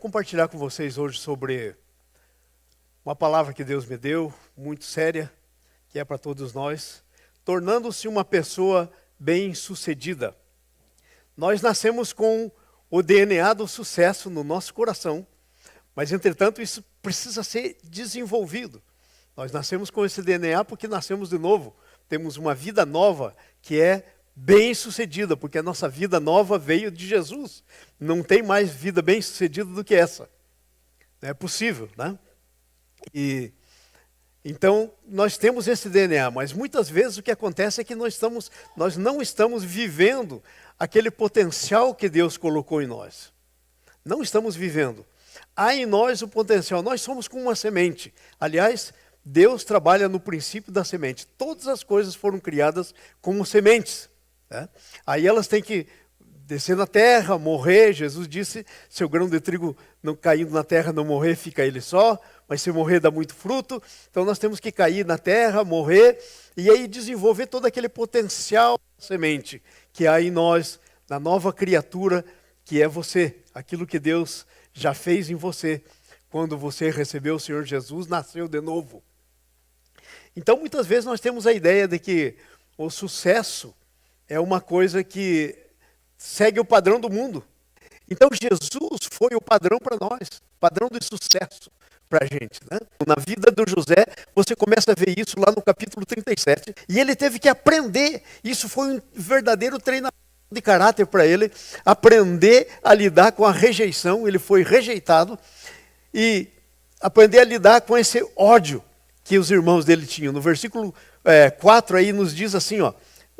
compartilhar com vocês hoje sobre uma palavra que Deus me deu, muito séria, que é para todos nós, tornando-se uma pessoa bem-sucedida. Nós nascemos com o DNA do sucesso no nosso coração, mas entretanto isso precisa ser desenvolvido. Nós nascemos com esse DNA porque nascemos de novo, temos uma vida nova que é bem-sucedida, porque a nossa vida nova veio de Jesus. Não tem mais vida bem-sucedida do que essa. É possível, né? Então, nós temos esse DNA, mas muitas vezes o que acontece é que nós não estamos vivendo aquele potencial que Deus colocou em nós. Não estamos vivendo. Há em nós o potencial, nós somos como uma semente. Aliás, Deus trabalha no princípio da semente. Todas as coisas foram criadas como sementes. Né? Aí elas têm que descer na terra, morrer. Jesus disse, se o grão de trigo não caindo na terra não morrer, fica ele só. Mas se morrer dá muito fruto. Então nós temos que cair na terra, morrer. E aí desenvolver todo aquele potencial da semente que há em nós, na nova criatura que é você. Aquilo que Deus já fez em você. Quando você recebeu o Senhor Jesus, nasceu de novo. Então muitas vezes nós temos a ideia de que o sucesso é uma coisa que segue o padrão do mundo. Então Jesus foi o padrão para nós, padrão de sucesso para a gente. Né? Na vida do José, você começa a ver isso lá no capítulo 37, e ele teve que aprender, isso foi um verdadeiro treinamento de caráter para ele, aprender a lidar com a rejeição, ele foi rejeitado, e aprender a lidar com esse ódio que os irmãos dele tinham. No versículo 4 aí nos diz assim, ó,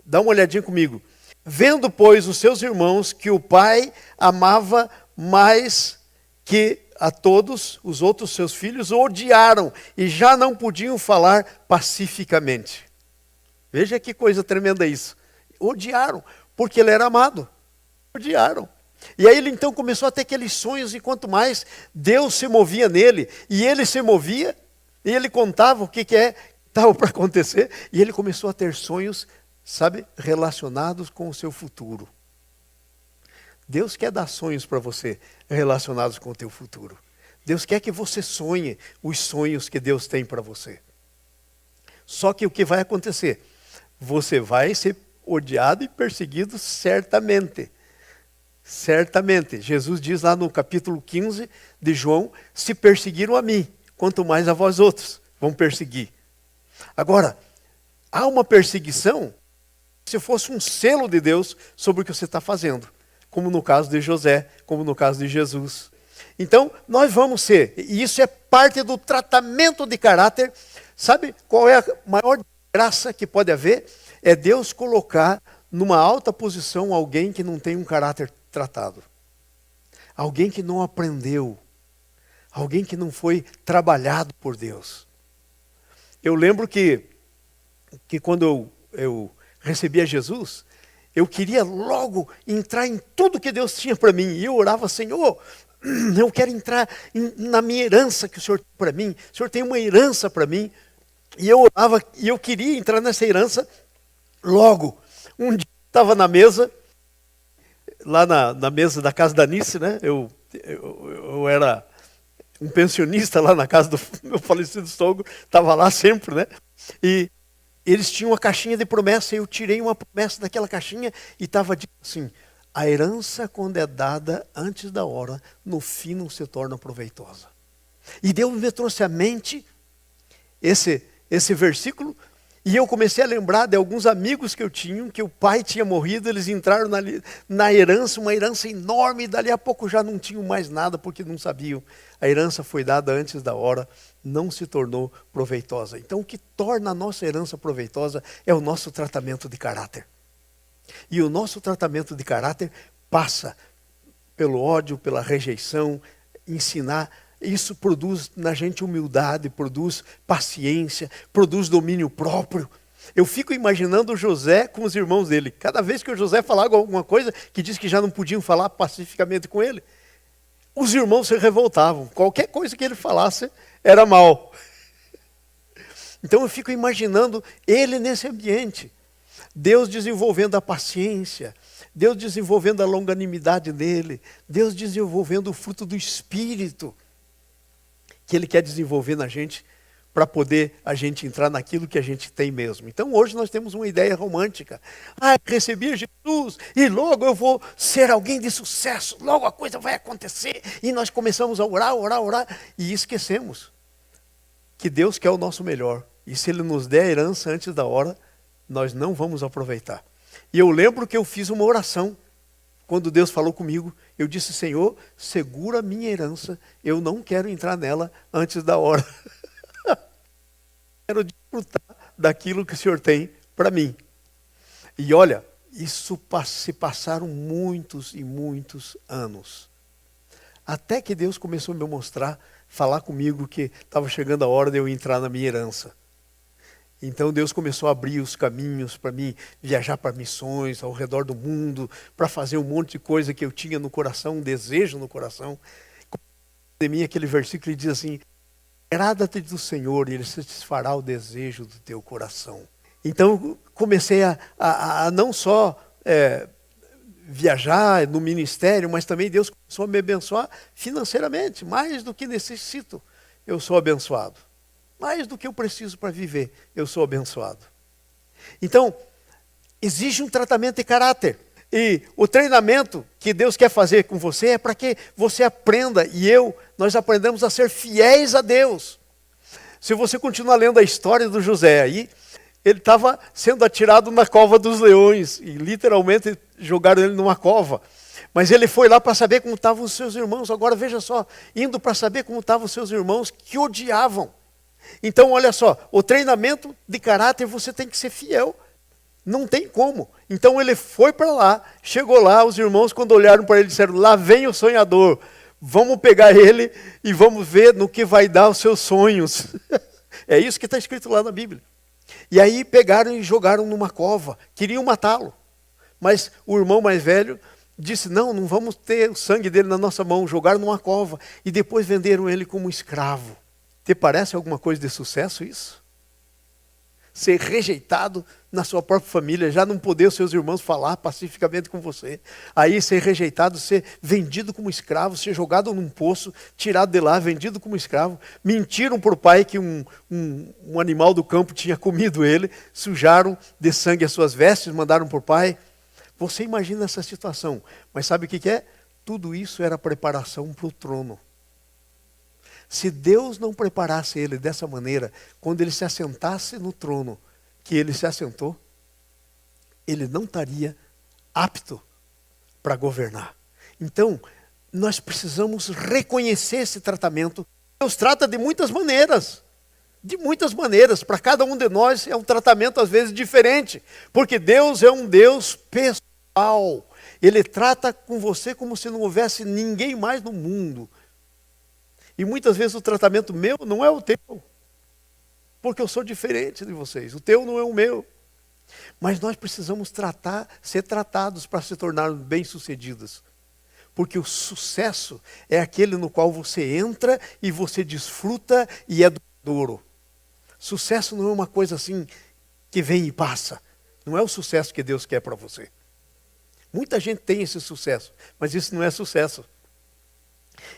dá uma olhadinha comigo. Vendo, pois, os seus irmãos que o pai amava mais que a todos os outros seus filhos, o odiaram e já não podiam falar pacificamente. Veja que coisa tremenda isso. Odiaram, porque ele era amado. Odiaram. E aí ele então começou a ter aqueles sonhos, e quanto mais Deus se movia nele, e ele se movia, e ele contava o que estava para acontecer, e ele começou a ter sonhos, sabe, relacionados com o seu futuro. Deus quer dar sonhos para você relacionados com o teu futuro. Deus quer que você sonhe os sonhos que Deus tem para você. Só que o que vai acontecer? Você vai ser odiado e perseguido certamente. Certamente. Jesus diz lá no capítulo 15 de João, se perseguiram a mim, quanto mais a vós outros vão perseguir. Agora, há uma perseguição se fosse um selo de Deus sobre o que você está fazendo. Como no caso de José, como no caso de Jesus. Então, nós vamos ser, e isso é parte do tratamento de caráter. Sabe qual é a maior graça que pode haver? É Deus colocar numa alta posição alguém que não tem um caráter tratado. Alguém que não aprendeu. Alguém que não foi trabalhado por Deus. Eu lembro que quando eu recebi a Jesus, eu queria logo entrar em tudo que Deus tinha para mim. E eu orava, Senhor, eu quero entrar na minha herança que o Senhor tem para mim. O Senhor tem uma herança para mim. E eu orava, e eu queria entrar nessa herança logo. Um dia eu estava na mesa, lá na mesa da casa da Nice, né? Eu era um pensionista lá na casa do meu falecido sogro, estava lá sempre, né? E eles tinham uma caixinha de promessa, e eu tirei uma promessa daquela caixinha e estava dito assim, a herança quando é dada antes da hora, no fim não se torna proveitosa. E Deus me trouxe à mente esse versículo, e eu comecei a lembrar de alguns amigos que eu tinha, que o pai tinha morrido, eles entraram na herança, uma herança enorme, e dali a pouco já não tinham mais nada, porque não sabiam. A herança foi dada antes da hora, não se tornou proveitosa. Então o que torna a nossa herança proveitosa é o nosso tratamento de caráter. E o nosso tratamento de caráter passa pelo ódio, pela rejeição, ensinar. Isso produz na gente humildade, produz paciência, produz domínio próprio. Eu fico imaginando José com os irmãos dele. Cada vez que o José falava alguma coisa que diz que já não podiam falar pacificamente com ele, os irmãos se revoltavam. Qualquer coisa que ele falasse era mal. Então eu fico imaginando ele nesse ambiente. Deus desenvolvendo a paciência, Deus desenvolvendo a longanimidade nele, Deus desenvolvendo o fruto do Espírito que Ele quer desenvolver na gente, para poder a gente entrar naquilo que a gente tem mesmo. Então hoje nós temos uma ideia romântica. Recebi Jesus e logo eu vou ser alguém de sucesso, logo a coisa vai acontecer. E nós começamos a orar, orar, orar e esquecemos que Deus quer o nosso melhor. E se Ele nos der a herança antes da hora, nós não vamos aproveitar. E eu lembro que eu fiz uma oração. Quando Deus falou comigo, eu disse: Senhor, segura a minha herança, eu não quero entrar nela antes da hora. Quero desfrutar daquilo que o Senhor tem para mim. E olha, isso se passaram muitos e muitos anos. Até que Deus começou a me mostrar, falar comigo que estava chegando a hora de eu entrar na minha herança. Então Deus começou a abrir os caminhos para mim viajar para missões ao redor do mundo, para fazer um monte de coisa que eu tinha no coração, um desejo no coração. De mim aquele versículo diz assim: agrada-te do Senhor e Ele satisfará o desejo do teu coração. Então comecei a não só viajar no ministério, mas também Deus começou a me abençoar financeiramente, mais do que necessito, eu sou abençoado. Mais do que eu preciso para viver, eu sou abençoado. Então, exige um tratamento de caráter. E o treinamento que Deus quer fazer com você é para que você aprenda, nós aprendamos a ser fiéis a Deus. Se você continuar lendo a história do José aí, ele estava sendo atirado na cova dos leões, e literalmente jogaram ele numa cova. Mas ele foi lá para saber como estavam os seus irmãos. Agora veja só, indo para saber como estavam os seus irmãos que odiavam. Então olha só, o treinamento de caráter você tem que ser fiel. Não tem como. Então ele foi para lá, chegou lá, os irmãos quando olharam para ele disseram: lá vem o sonhador, vamos pegar ele e vamos ver no que vai dar os seus sonhos. É isso que está escrito lá na Bíblia. E aí pegaram e jogaram numa cova, queriam matá-lo. Mas o irmão mais velho disse: não vamos ter o sangue dele na nossa mão. Jogaram numa cova e depois venderam ele como escravo. Te parece alguma coisa de sucesso isso? Ser rejeitado na sua própria família, já não poder os seus irmãos falar pacificamente com você. Aí ser rejeitado, ser vendido como escravo, ser jogado num poço, tirado de lá, vendido como escravo. Mentiram para o pai que um animal do campo tinha comido ele, sujaram de sangue as suas vestes, mandaram para o pai. Você imagina essa situação, mas sabe o que é? Tudo isso era preparação para o trono. Se Deus não preparasse ele dessa maneira, quando ele se assentasse no trono que ele se assentou, ele não estaria apto para governar. Então, nós precisamos reconhecer esse tratamento. Deus trata de muitas maneiras. De muitas maneiras. Para cada um de nós é um tratamento às vezes diferente. Porque Deus é um Deus pessoal. Ele trata com você como se não houvesse ninguém mais no mundo. E muitas vezes o tratamento meu não é o teu. Porque eu sou diferente de vocês. O teu não é o meu. Mas nós precisamos ser tratados para se tornar bem-sucedidos. Porque o sucesso é aquele no qual você entra e você desfruta e é duradouro. Sucesso não é uma coisa assim que vem e passa. Não é o sucesso que Deus quer para você. Muita gente tem esse sucesso, mas isso não é sucesso.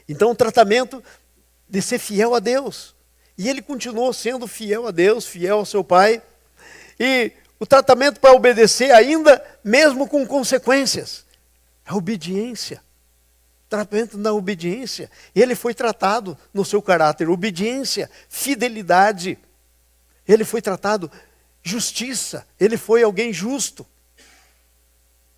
Então o tratamento de ser fiel a Deus. E ele continuou sendo fiel a Deus, fiel ao seu pai. E o tratamento para obedecer ainda, mesmo com consequências. A obediência. Tratamento da obediência. Ele foi tratado no seu caráter. Obediência, fidelidade. Ele foi tratado justiça. Ele foi alguém justo.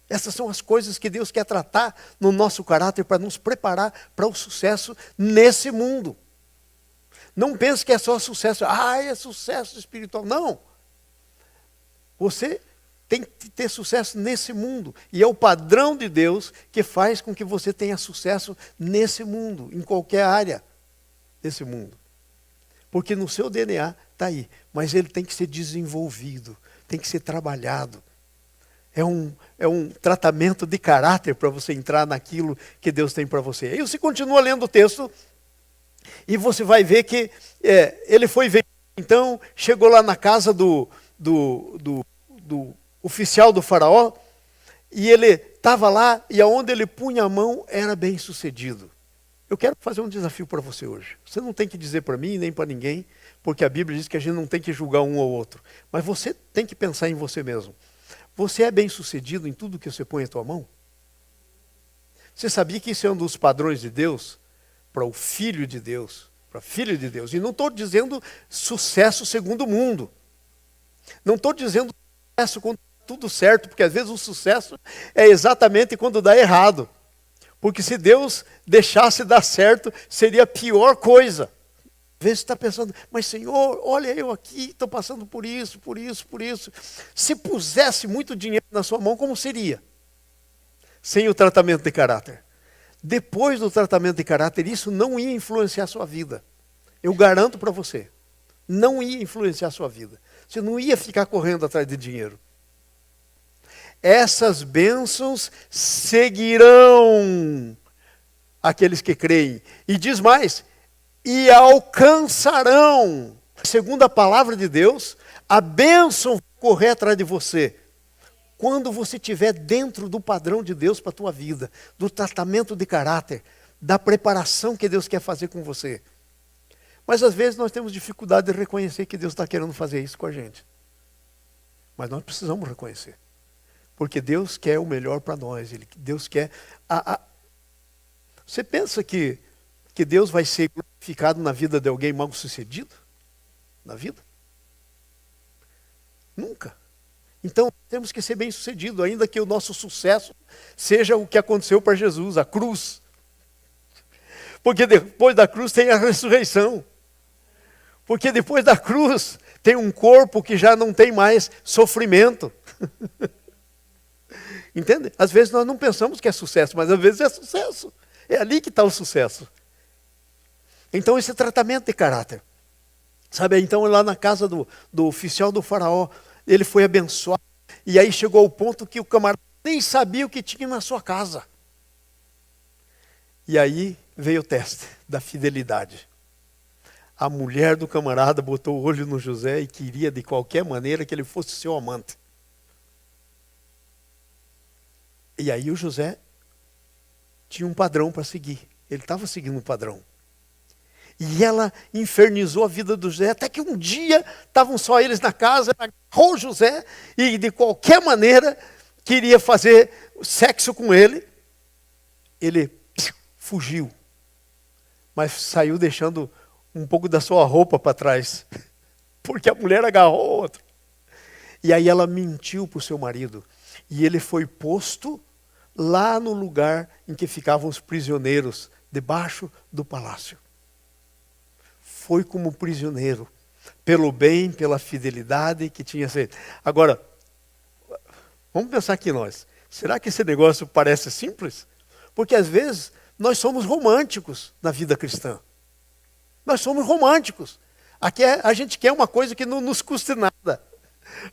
Essas são as coisas que Deus quer tratar no nosso caráter para nos preparar para o sucesso nesse mundo. Não pense que é só sucesso. É sucesso espiritual. Não. Você tem que ter sucesso nesse mundo. E é o padrão de Deus que faz com que você tenha sucesso nesse mundo, em qualquer área desse mundo. Porque no seu DNA está aí. Mas ele tem que ser desenvolvido, tem que ser trabalhado. É um tratamento de caráter para você entrar naquilo que Deus tem para você. Aí você continua lendo o texto e você vai ver que ele foi ver. Então, chegou lá na casa do oficial do faraó e ele estava lá e aonde ele punha a mão era bem sucedido. Eu quero fazer um desafio para você hoje. Você não tem que dizer para mim nem para ninguém, porque a Bíblia diz que a gente não tem que julgar um ou outro. Mas você tem que pensar em você mesmo. Você é bem sucedido em tudo que você põe a tua mão? Você sabia que isso é um dos padrões de Deus? Para o Filho de Deus, para a Filha de Deus. E não estou dizendo sucesso segundo o mundo. Não estou dizendo sucesso quando tudo certo, porque às vezes o sucesso é exatamente quando dá errado. Porque se Deus deixasse dar certo, seria a pior coisa. Às vezes você está pensando, mas Senhor, olha eu aqui, estou passando por isso, por isso, por isso. Se pusesse muito dinheiro na sua mão, como seria? Sem o tratamento de caráter. Depois do tratamento de caráter, isso não ia influenciar a sua vida. Eu garanto para você. Não ia influenciar a sua vida. Você não ia ficar correndo atrás de dinheiro. Essas bênçãos seguirão aqueles que creem. E diz mais, e alcançarão. Segundo a palavra de Deus, a bênção vai correr atrás de você. Quando você estiver dentro do padrão de Deus para a tua vida, do tratamento de caráter, da preparação que Deus quer fazer com você. Mas às vezes nós temos dificuldade de reconhecer que Deus está querendo fazer isso com a gente. Mas nós precisamos reconhecer. Porque Deus quer o melhor para nós. Deus quer... Você pensa que Deus vai ser glorificado na vida de alguém mal sucedido? Na vida? Nunca. Então temos que ser bem sucedido, ainda que o nosso sucesso seja o que aconteceu para Jesus, a cruz. Porque depois da cruz tem a ressurreição. Porque depois da cruz tem um corpo que já não tem mais sofrimento. Entende? Às vezes nós não pensamos que é sucesso, mas às vezes é sucesso. É ali que está o sucesso. Então esse tratamento de caráter. Sabe, então lá na casa do oficial do faraó, ele foi abençoado. E aí chegou ao ponto que o camarada nem sabia o que tinha na sua casa. E aí veio o teste da fidelidade. A mulher do camarada botou o olho no José e queria de qualquer maneira que ele fosse seu amante. E aí o José tinha um padrão para seguir. Ele estava seguindo um padrão. E ela infernizou a vida do José, até que um dia estavam só eles na casa, ela agarrou o José e de qualquer maneira queria fazer sexo com ele. Ele fugiu, mas saiu deixando um pouco da sua roupa para trás, porque a mulher agarrou o outro. E aí ela mentiu para o seu marido, e ele foi posto lá no lugar em que ficavam os prisioneiros, debaixo do palácio. Foi como prisioneiro, pelo bem, pela fidelidade que tinha feito. Agora, vamos pensar aqui nós. Será que esse negócio parece simples? Porque às vezes nós somos românticos na vida cristã. Nós somos românticos. Aqui a gente quer uma coisa que não nos custe nada.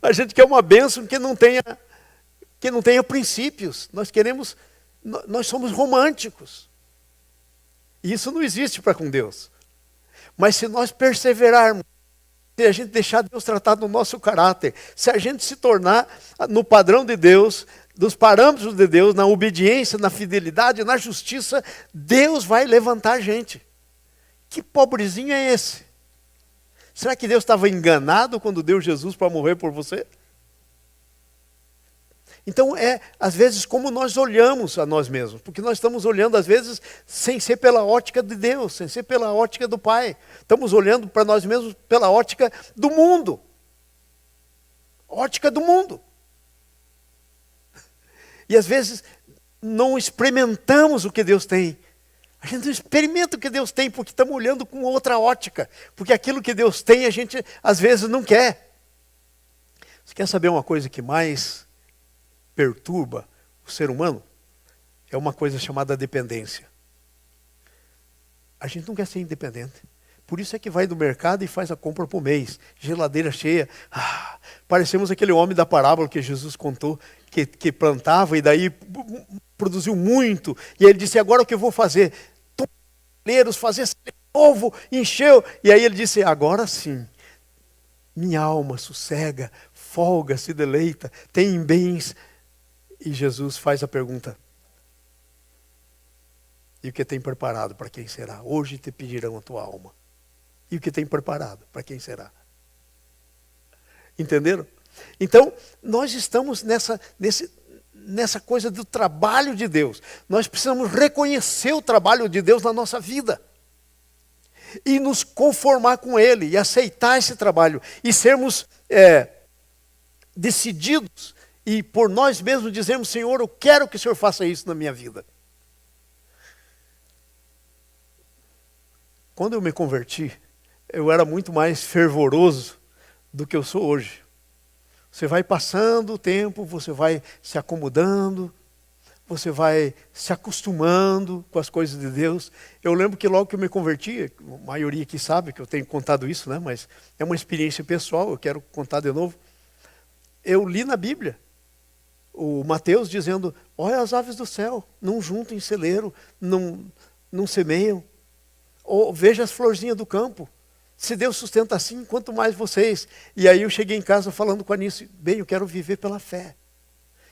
A gente quer uma bênção que não tenha princípios. Nós somos românticos. E isso não existe para com Deus. Mas se nós perseverarmos, se a gente deixar Deus tratar do nosso caráter, se a gente se tornar no padrão de Deus, dos parâmetros de Deus, na obediência, na fidelidade, na justiça, Deus vai levantar a gente. Que pobrezinho é esse? Será que Deus estava enganado quando deu Jesus para morrer por você? Então às vezes, como nós olhamos a nós mesmos. Porque nós estamos olhando, às vezes, sem ser pela ótica de Deus, sem ser pela ótica do Pai. Estamos olhando para nós mesmos pela ótica do mundo. Ótica do mundo. E às vezes, não experimentamos o que Deus tem. A gente não experimenta o que Deus tem, porque estamos olhando com outra ótica. Porque aquilo que Deus tem, a gente, às vezes, não quer. Você quer saber uma coisa que mais perturba o ser humano? É uma coisa chamada dependência. A gente não quer ser independente. Por isso é que vai no mercado e faz a compra por mês. Geladeira cheia. Parecemos aquele homem da parábola que Jesus contou, que plantava e daí produziu muito. E ele disse, agora o que eu vou fazer? Fazer novo, encheu. E aí ele disse, agora sim, minha alma sossega, folga, se deleita, tem bens E Jesus faz a pergunta: e o que tem preparado para quem será? Hoje te pedirão a tua alma. E o que tem preparado para quem será? Entenderam? Então, nós estamos nessa coisa do trabalho de Deus. Nós precisamos reconhecer o trabalho de Deus na nossa vida. E nos conformar com Ele, e aceitar esse trabalho. E sermos decididos, e por nós mesmos dizermos: Senhor, eu quero que o Senhor faça isso na minha vida. Quando eu me converti, eu era muito mais fervoroso do que eu sou hoje. Você vai passando o tempo, você vai se acomodando, você vai se acostumando com as coisas de Deus. Eu lembro que logo que eu me converti, a maioria aqui sabe que eu tenho contado isso, né? Mas é uma experiência pessoal, eu quero contar de novo. Eu li na Bíblia o Mateus dizendo: olha as aves do céu, não juntam em celeiro, não semeiam. Ou veja as florzinhas do campo. Se Deus sustenta assim, quanto mais vocês. E aí eu cheguei em casa falando com a Anice: bem, eu quero viver pela fé.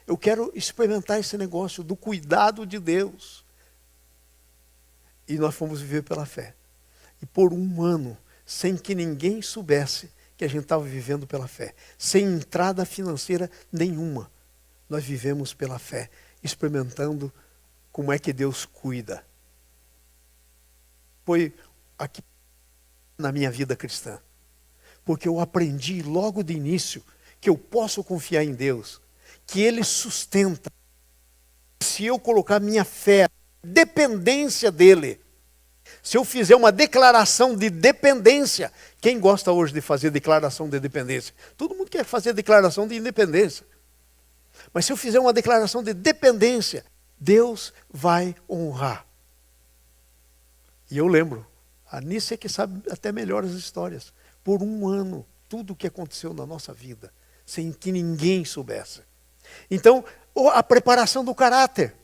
Eu quero experimentar esse negócio do cuidado de Deus. E nós fomos viver pela fé. E por um ano, sem que ninguém soubesse que a gente estava vivendo pela fé, sem entrada financeira nenhuma, nós vivemos pela fé, experimentando como é que Deus cuida. Foi aqui na minha vida cristã. Porque eu aprendi logo de início que eu posso confiar em Deus, que Ele sustenta. Se eu colocar minha fé, dependência dEle, se eu fizer uma declaração de dependência, quem gosta hoje de fazer declaração de dependência? Todo mundo quer fazer declaração de independência. Mas se eu fizer uma declaração de dependência, Deus vai honrar. E eu lembro, a Anice é que sabe até melhor as histórias. Por um ano, tudo o que aconteceu na nossa vida, sem que ninguém soubesse. Então, a preparação do caráter.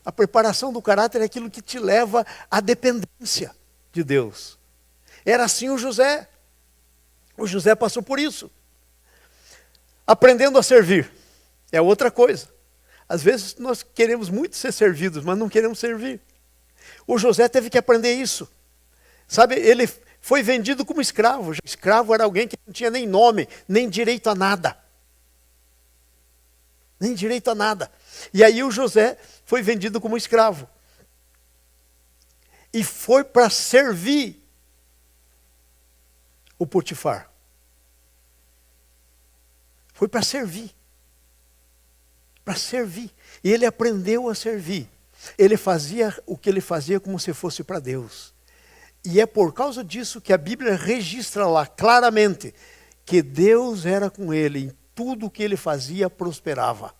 A preparação do caráter é aquilo que te leva à dependência de Deus. Era assim o José. O José passou por isso. Aprendendo a servir. É outra coisa. Às vezes nós queremos muito ser servidos, mas não queremos servir. O José teve que aprender isso. Sabe, ele foi vendido como escravo. Escravo era alguém que não tinha nem nome, nem direito a nada. Nem direito a nada. E aí o José foi vendido como escravo. E foi para servir o Potifar. Foi para servir. Para servir. E ele aprendeu a servir. Ele fazia o que ele fazia como se fosse para Deus. E é por causa disso que a Bíblia registra lá claramente que Deus era com ele, em tudo o que ele fazia prosperava.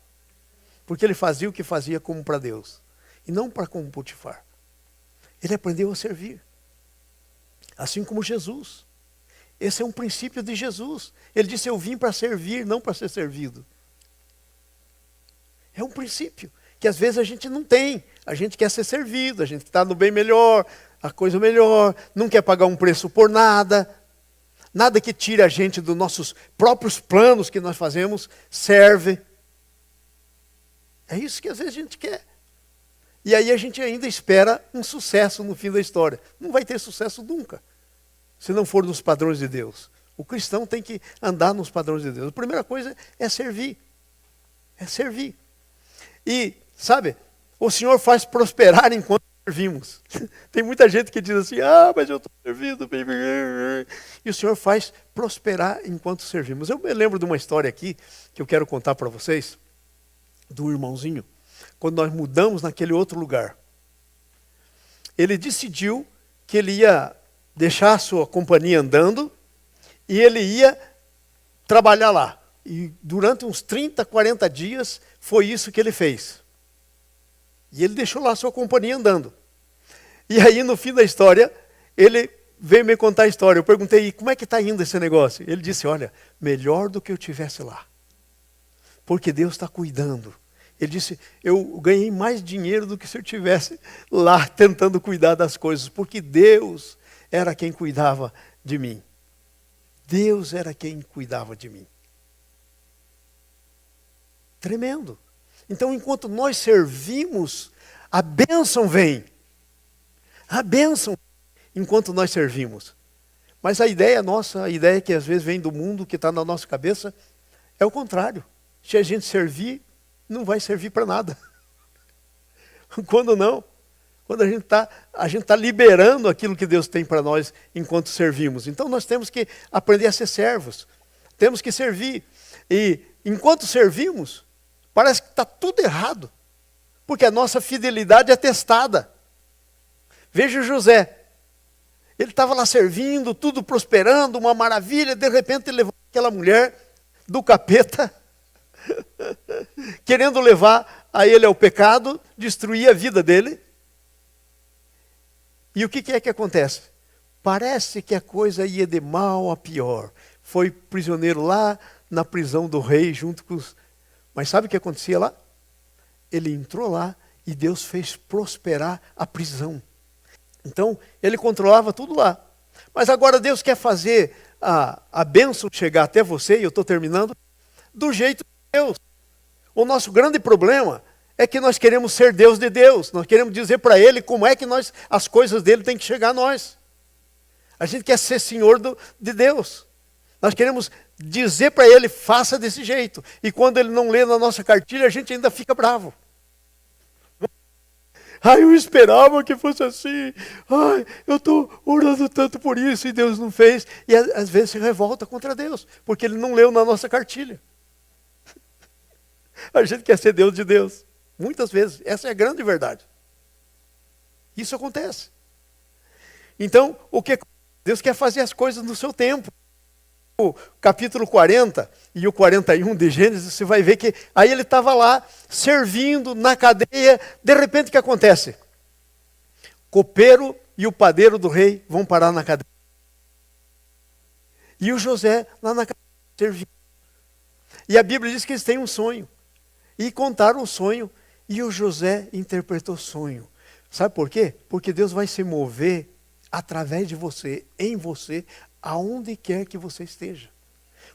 Porque ele fazia o que fazia como para Deus, e não para como Potifar. Ele aprendeu a servir. Assim como Jesus. Esse é um princípio de Jesus. Ele disse: eu vim para servir, não para ser servido. É um princípio que às vezes a gente não tem. A gente quer ser servido, a gente está no bem melhor, a coisa melhor, não quer pagar um preço por nada. Nada que tire a gente dos nossos próprios planos que nós fazemos serve. É isso que às vezes a gente quer. E aí a gente ainda espera um sucesso no fim da história. Não vai ter sucesso nunca, se não for nos padrões de Deus. O cristão tem que andar nos padrões de Deus. A primeira coisa é servir. É servir. E, sabe, o Senhor faz prosperar enquanto servimos. Tem muita gente que diz assim: mas eu estou servindo. E o Senhor faz prosperar enquanto servimos. Eu me lembro de uma história aqui, que eu quero contar para vocês, do irmãozinho, quando nós mudamos naquele outro lugar. Ele decidiu que ele ia deixar a sua companhia andando, e ele ia trabalhar lá. E durante uns 30, 40 dias, foi isso que ele fez. E ele deixou lá a sua companhia andando. E aí, no fim da história, ele veio me contar a história. Eu perguntei: e como é que está indo esse negócio? Ele disse: olha, melhor do que eu estivesse lá. Porque Deus está cuidando. Ele disse: eu ganhei mais dinheiro do que se eu estivesse lá tentando cuidar das coisas. Porque Deus era quem cuidava de mim. Deus era quem cuidava de mim. Tremendo. Então, enquanto nós servimos, a bênção vem. A bênção enquanto nós servimos. Mas a ideia nossa, a ideia que às vezes vem do mundo, que está na nossa cabeça, é o contrário. Se a gente servir, não vai servir para nada. Quando não? Quando a gente tá liberando aquilo que Deus tem para nós enquanto servimos. Então nós temos que aprender a ser servos. Temos que servir. E enquanto servimos, parece que está tudo errado. Porque a nossa fidelidade é testada. Veja o José. Ele estava lá servindo, tudo prosperando, uma maravilha. De repente ele levou aquela mulher do capeta, querendo levar a ele ao pecado, destruir a vida dele. E o que é que acontece? Parece que a coisa ia de mal a pior. Foi prisioneiro lá na prisão do rei, junto com os... Mas sabe o que acontecia lá? Ele entrou lá e Deus fez prosperar a prisão. Então, ele controlava tudo lá. Mas agora Deus quer fazer a bênção chegar até você, e eu estou terminando, do jeito de Deus. O nosso grande problema é que nós queremos ser Deus de Deus. Nós queremos dizer para Ele como é que as coisas dele têm que chegar a nós. A gente quer ser Senhor de Deus. Nós queremos dizer para Ele, faça desse jeito. E quando Ele não lê na nossa cartilha, a gente ainda fica bravo. Ai, eu esperava que fosse assim. Ai, eu estou orando tanto por isso e Deus não fez. E às vezes se revolta contra Deus, porque Ele não leu na nossa cartilha. A gente quer ser Deus de Deus. Muitas vezes. Essa é a grande verdade. Isso acontece. Então, o que Deus quer fazer as coisas no seu tempo. O capítulo 40 e o 41 de Gênesis, você vai ver que aí ele estava lá, servindo na cadeia, de repente o que acontece? Copeiro e o padeiro do rei vão parar na cadeia. E o José lá na cadeia, servindo. E a Bíblia diz que eles têm um sonho. E contaram o sonho, e o José interpretou o sonho. Sabe por quê? Porque Deus vai se mover através de você, em você, aonde quer que você esteja.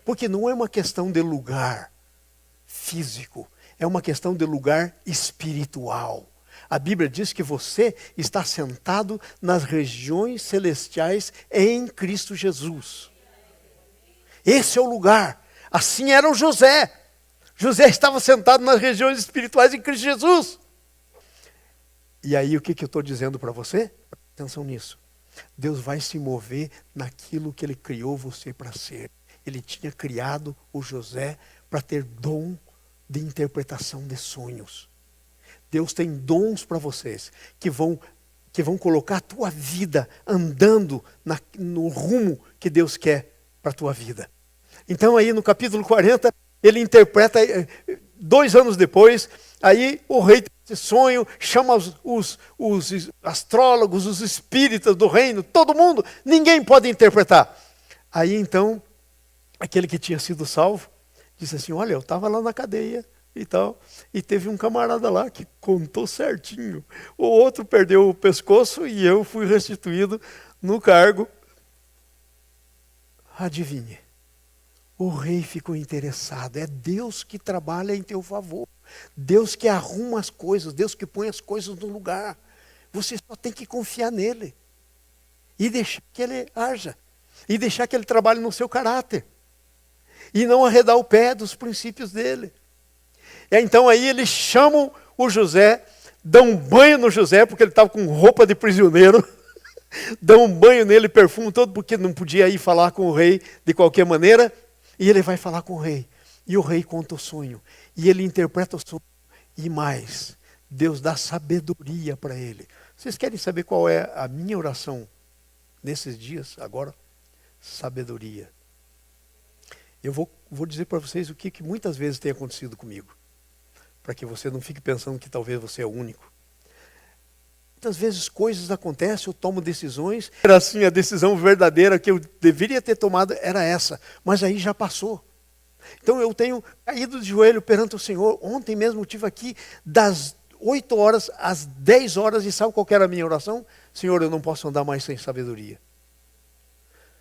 Porque não é uma questão de lugar físico, é uma questão de lugar espiritual. A Bíblia diz que você está sentado nas regiões celestiais em Cristo Jesus. Esse é o lugar. Assim era o José. José estava sentado nas regiões espirituais em Cristo Jesus. E aí o que eu estou dizendo para você? Presta atenção nisso. Deus vai se mover naquilo que Ele criou você para ser. Ele tinha criado o José para ter dom de interpretação de sonhos. Deus tem dons para vocês que vão colocar a tua vida andando no rumo que Deus quer para a tua vida. Então aí no capítulo 40, ele interpreta, 2 anos depois, aí o rei tem esse sonho, chama os astrólogos, os espíritas do reino, todo mundo, ninguém pode interpretar. Aí então, aquele que tinha sido salvo, disse assim, olha, eu estava lá na cadeia e tal, e teve um camarada lá que contou certinho. O outro perdeu o pescoço e eu fui restituído no cargo. Adivinhe, o rei ficou interessado, é Deus que trabalha em teu favor. Deus que arruma as coisas, Deus que põe as coisas no lugar. Você só tem que confiar nele. E deixar que ele haja. E deixar que ele trabalhe no seu caráter. E não arredar o pé dos princípios dele. E então aí eles chamam o José, dão um banho no José, porque ele estava com roupa de prisioneiro. Dão um banho nele, perfume todo, porque não podia ir falar com o rei de qualquer maneira. E ele vai falar com o rei. E o rei conta o sonho. E ele interpreta o sonho. E mais, Deus dá sabedoria para ele. Vocês querem saber qual é a minha oração nesses dias, agora? Sabedoria. Eu vou dizer para vocês o que muitas vezes tem acontecido comigo. Para que você não fique pensando que talvez você é o único. Muitas vezes coisas acontecem, eu tomo decisões. Era assim, a decisão verdadeira que eu deveria ter tomado era essa. Mas aí já passou. Então eu tenho caído de joelho perante o Senhor. Ontem mesmo eu estive aqui das 8 horas às 10 horas. E sabe qual era a minha oração? Senhor, eu não posso andar mais sem sabedoria.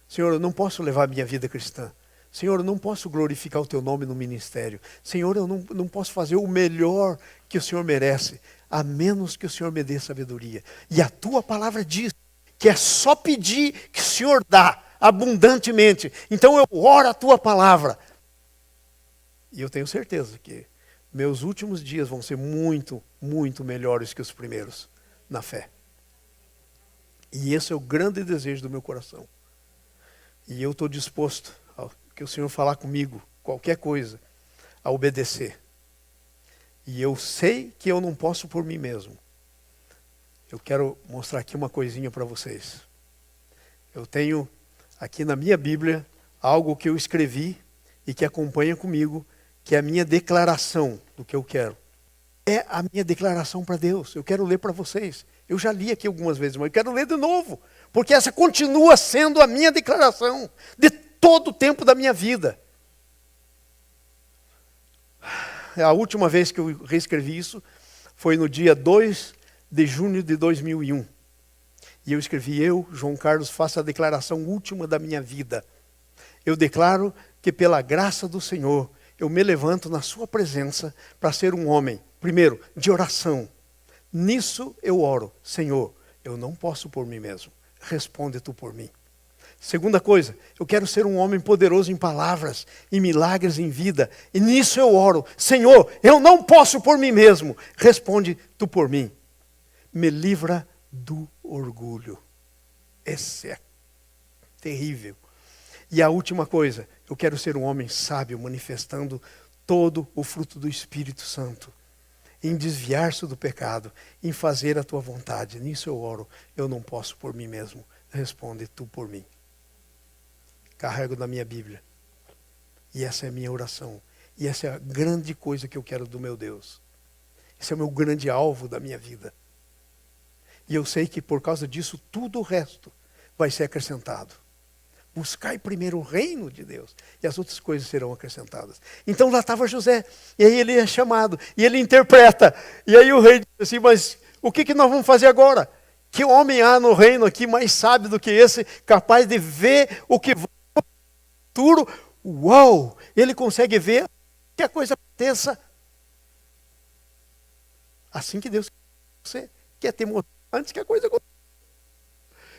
Senhor, eu não posso levar a minha vida cristã Senhor, eu não posso glorificar o teu nome no ministério. Senhor, eu não posso fazer o melhor que o Senhor merece, a menos que o Senhor me dê sabedoria. E a tua palavra diz que é só pedir que o Senhor dá abundantemente. Então eu oro a tua palavra. E eu tenho certeza que meus últimos dias vão ser muito, muito melhores que os primeiros na fé. E esse é o grande desejo do meu coração. E eu estou disposto, ao que o Senhor falar comigo, qualquer coisa, a obedecer. E eu sei que eu não posso por mim mesmo. Eu quero mostrar aqui uma coisinha para vocês. Eu tenho aqui na minha Bíblia algo que eu escrevi e que acompanha comigo, que é a minha declaração do que eu quero. É a minha declaração para Deus. Eu quero ler para vocês. Eu já li aqui algumas vezes, mas eu quero ler de novo. Porque essa continua sendo a minha declaração de todo o tempo da minha vida. A última vez que eu reescrevi isso foi no dia 2 de junho de 2001. E eu escrevi: eu, João Carlos, faço a declaração última da minha vida. Eu declaro que pela graça do Senhor, eu me levanto na sua presença para ser um homem, primeiro, de oração. Nisso eu oro: Senhor, eu não posso por mim mesmo. Responde tu por mim. Segunda coisa, eu quero ser um homem poderoso em palavras, em milagres, em vida. E nisso eu oro: Senhor, eu não posso por mim mesmo. Responde tu por mim. Me livra do orgulho. Esse é terrível. E a última coisa, eu quero ser um homem sábio, manifestando todo o fruto do Espírito Santo. Em desviar-se do pecado, em fazer a tua vontade. Nisso eu oro: eu não posso por mim mesmo. Responde tu por mim. Carrego na minha Bíblia. E essa é a minha oração. E essa é a grande coisa que eu quero do meu Deus. Esse é o meu grande alvo da minha vida. E eu sei que por causa disso, tudo o resto vai ser acrescentado. Buscai primeiro o reino de Deus, e as outras coisas serão acrescentadas. Então lá estava José, e aí ele é chamado, e ele interpreta. E aí o rei diz assim: mas o que nós vamos fazer agora? Que homem há no reino aqui mais sábio do que esse, capaz de ver o que vai no futuro? Uau! Ele consegue ver que a coisa aconteça. Assim que Deus quer você, quer ter motivo antes que a coisa aconteça.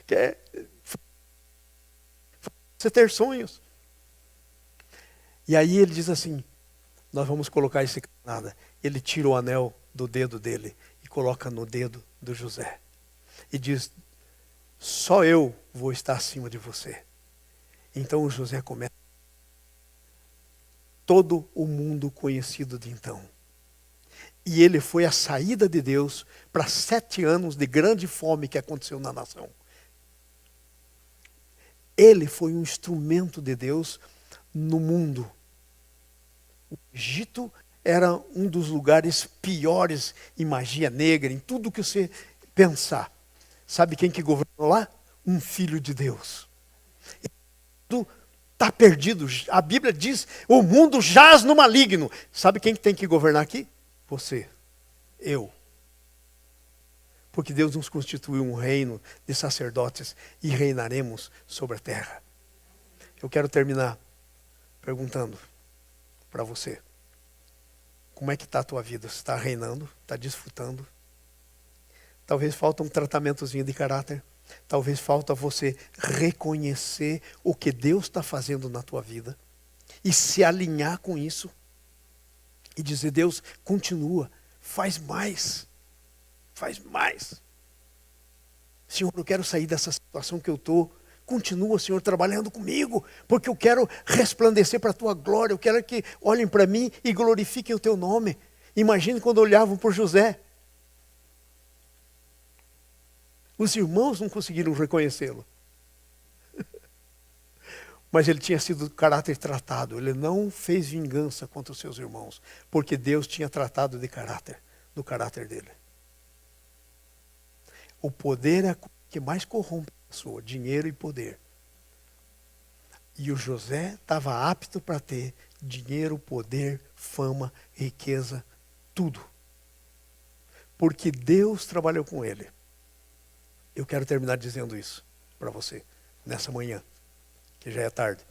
Quer você ter sonhos. E aí ele diz assim: nós vamos colocar esse nada. Ele tira o anel do dedo dele e coloca no dedo do José. E diz: só eu vou estar acima de você. Então o José começa todo o mundo conhecido de então. E ele foi a saída de Deus para 7 anos de grande fome que aconteceu na nação. Ele foi um instrumento de Deus no mundo. O Egito era um dos lugares piores em magia negra, em tudo que você pensar. Sabe quem que governou lá? Um filho de Deus. Tudo está perdido. A Bíblia diz: o mundo jaz no maligno. Sabe quem que tem que governar aqui? Você, eu. Porque Deus nos constituiu um reino de sacerdotes e reinaremos sobre a terra. Eu quero terminar perguntando para você: como é que está a tua vida? Você está reinando? Está desfrutando? Talvez falta um tratamentozinho de caráter. Talvez falta você reconhecer o que Deus está fazendo na tua vida e se alinhar com isso e dizer: Deus, continua, faz mais. Faz mais. Senhor, eu quero sair dessa situação que eu estou. Continua, Senhor, trabalhando comigo, porque eu quero resplandecer para a tua glória. Eu quero que olhem para mim e glorifiquem o teu nome. Imagine quando olhavam por José. Os irmãos não conseguiram reconhecê-lo. Mas ele tinha sido de caráter tratado. Ele não fez vingança contra os seus irmãos, porque Deus tinha tratado de caráter, do caráter dele. O poder é a coisa que mais corrompe a pessoa, dinheiro e poder. E o José estava apto para ter dinheiro, poder, fama, riqueza, tudo. Porque Deus trabalhou com ele. Eu quero terminar dizendo isso para você, nessa manhã, que já é tarde.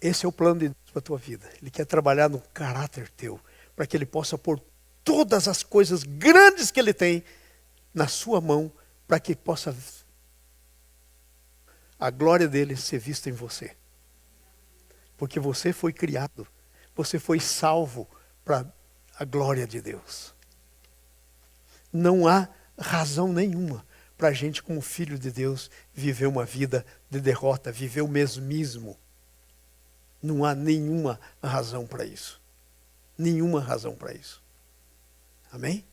Esse é o plano de Deus para a tua vida. Ele quer trabalhar no caráter teu, para que Ele possa pôr todas as coisas grandes que Ele tem na sua mão, para que possa a glória dele ser vista em você. Porque você foi criado, você foi salvo para a glória de Deus. Não há razão nenhuma para a gente, como filho de Deus, viver uma vida de derrota, viver o mesmismo. Não há nenhuma razão para isso. Nenhuma razão para isso. Amém?